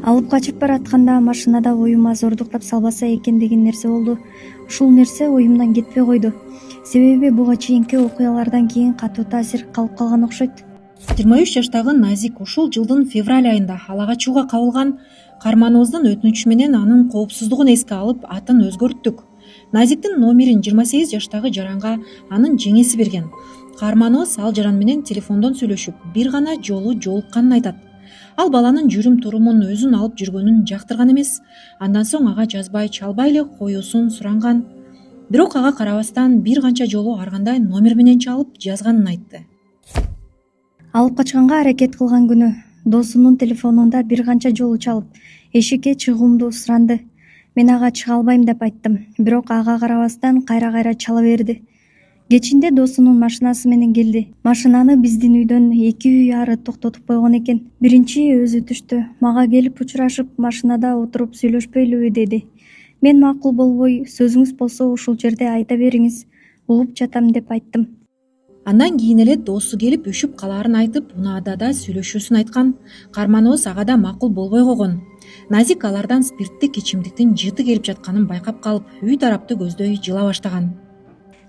Алып качып баратканда машинада оюма зордуктап салбаса экен деген нерсе болду. Ушул нерсе оюмдан кетпей койду. Себеби буга чейинки окуялардан кийин катуу таасир калып калган окшойт. 23 жаштагы Назик ушул жылдын февраль айында ала качууга кабылган. Карманыбыздын өтүнүчү менен анын коопсуздугун эске алып, атын өзгөрттүк. Назиктин номерин 28 жаштагы жаранга анын жеңеси берген. Карманыбыз ал жаран менен телефондон сүйлөшүп, бир гана жолу жолукканын айтат. Ал баланын жүрүм турумун өзүн алып жүргөнүн жактырган эмес. Андан соң ага жазбай, чалбай эле коюусун суранган. Бирок ага карабастан бир канча жолу ар кандай номер менен чалып жазганын айтты. Алып качканга аракет кылган күнү досунун телефонунда бир канча жолу чалып, эшикке чыгуумду суранды. Мен ага чыга албайм деп айттым, бирок ага карабастан кайра чала берди. Кечинде досунун машинасы менен келди. Машинаны биздин үйдөн 2 үй ары токтотуп койгон экен. Биринчи өзү түштү. Мага келип учурашып, машинада отуруп сүйлөшпөйлүбү деди. Мен макул болбой, сөзүңүз болсо ушул жерде айта бериңиз, угуп жатам деп айттым. Андан кийин эле досу келип үшүп калаарын айтып, унаада да сүйлөшүүсүн айткан. Карманыбыз ага да макул болбой койгон. Назик алардан спирттик ичимдиктин жыты келип жатканын байкап калып, үй тарапты көздөй жыла баштаган.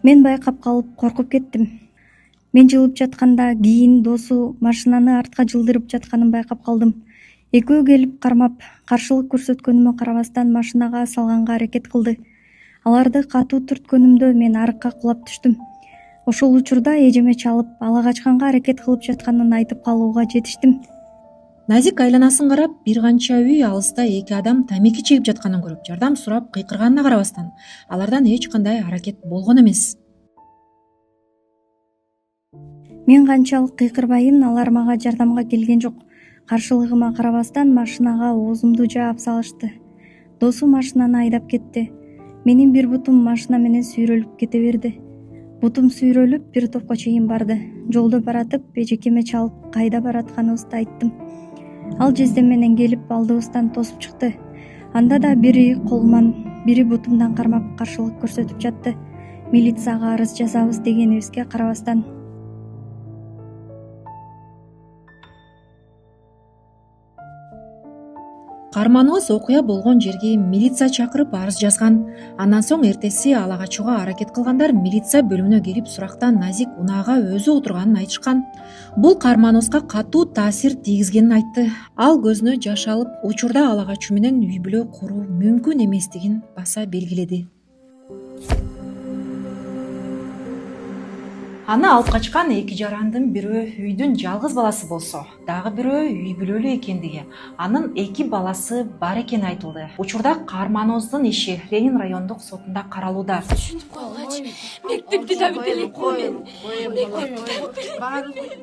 Мен байкап калып коркуп кеттим. Мен жылып жатканда кийин досу машинаны артка жылдырып жатканын байкап калдым. Экөө келип кармап, каршылык көрсөткөнүмө карабастан машинага салганга аракет кылды. Аларды катуу түрткөнүмдө мен арыкка кулап түштүм. Ошол учурда эжеме чалып, ала качканга аракет кылып жатканын айтып калууга жетиштим. Назик айланасын карап, бир канча үй алыста 2 адам тамеки чегип жатканын көрүп, жардам сурап кыйкырганына карабастан, алардан эч кандай аракет болгон эмес. Мен канчалык кыйкырбайын, алар мага жардамга келген жок. Каршылыгыма карабастан машинага оозумду жаап салышты. Досу машинаны айдап кетти. Менин бир бутум машина менен сүйрөлүп кете берди. Бутум сүйрөлүп бир топко чейин барды. Жолдо баратып, эжекеме чалып, кайда баратканыбызды айттым. Ал жездем менен келип алдыбыздан тосуп чыкты. Анда да бири колуман, бири бутумдан кармап каршылык көрсөтүп жатты. Милицияга арыз жазабыз дегенибизге карабастан. Карманыбыз окуя болгон жерге милиция чакырып арыз жазган. Андан соң эртеси ала качууга аракет кылгандар милиция бөлүмүнө келип сурактан Назик унаага өзү отурганын айтышкан. Бул Карманыбызга катуу таасир тийгизгенин айтты. Ал көзүнө жаш алып, учурда ала качуу менен үй бүлө куруу мүмкүн эместигин баса белгиледи. Аны алып качкан 2 жарандын бирөө үйдүн жалгыз баласы болсо, дагы бирөө үй бүлөлүү экендиги, анын 2 баласы бар экени айтылды. Учурда Карманыбыздын иши Ленин райондук сотунда каралууда. Түшүнүп калгачы, мектепти да бүтө элекмин мен.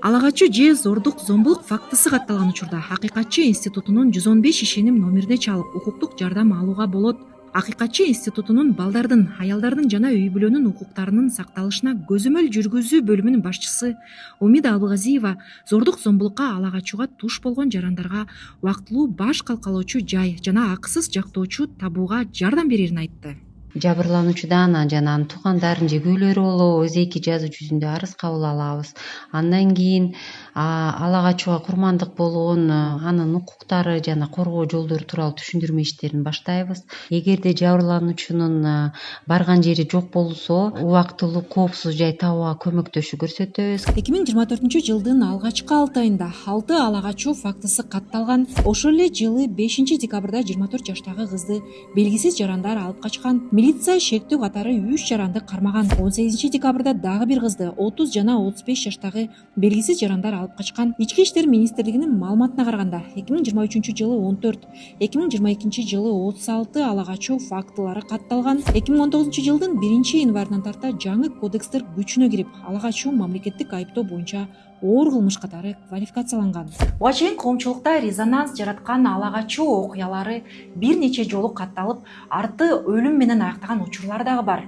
Ала качуу же зордук зомбулук фактысы катталган учурда Акыйкатчы институтунун 115 ишеним номерине чалып, укуктук жардам алууга болот. Акыйкатчы институтунун балдардын, аялдардын жана үй бүлөнүн укуктарынын сакталышына көзөмөл жүргүзүү бөлүмүнүн башчысы Умида Абылгазиева зордук зомбулукка ала качууга туш болгон жарандарга убактылуу баш калкалоочу жай жана акысыз жактоочу табууга жардам берерин айтты. Жабырлануучудан жана анын туугандарын же күйөөлөрү болобу өз эки жазуу жүзүндө арыз кабыл алабыз. Андан кийин ала качууга курмандык болгон анын укуктары жана коргоо жолдору тууралуу түшүндүрмө иштерин баштайбыз. Эгерде жабырлануучунун барган жери жок болсо, убактылуу коопсуз жай табууга көмөктөшүү көрсөтөбүз. 2024 жылдын алгачкы 6 айында 6 ала качуу фактысы катталган. Ошол эле жылы 5 декабрда 24 жаштагы кызды белгисиз жарандар алып качкан. Милиция шектүү катары 3 жаранды кармаган. 18 декабрда дагы бир кызды 30 жана 35 жаштагы белгисиз жарандар алып качкан. Ички иштер министрлигинин маалыматына караганда 2023 жылы 14, 2022 жылы 36 ала качуу фактылары катталган. 2019 жылдын 1 январынан тарта жаңы кодекстер күчүнө кирип, ала качуу мамлекеттик айыптоо боюнча оор кылмыш катары квалификацияланган. Буга чейин коомчулукта резонанс жараткан ала качуу окуялары бир нече жолу катталып, арты өлүм менен аяктаган учурлар дагы бар.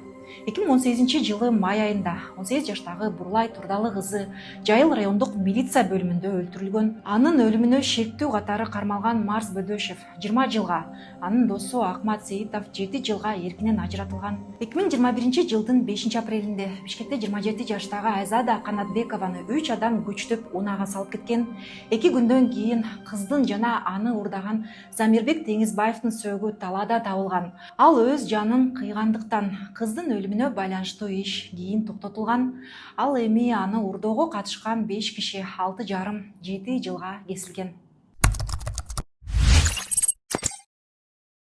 2018-жылы май айында 18 жаштагы Бурлай Турдалы кызы Жайыл райондук милиция бөлүмүндө өлтүрүлгөн. Анын өлүмүнө шектүү катары кармалган Марс Бөдөшев 20 жылга, анын досу Акмат Сейитов 7 жылга эркинен ажыратылган. 2021-жылдын 5-апрелинде Бишкекте 27 жаштагы Айзада Канатбекованы 3 адам күчтөп унаага салып кеткен. 2 күндөн кийин кыздын жана аны урдаган Замирбек Деңизбаевдин сөөгү талаада табылган. Ал өз жанын кыйгандыктан кыздын өлүмүнө байланыштуу иш кийин токтотулган. Ал эми аны урдоого катышкан 5 киши 6,5-7 жылга кесилген.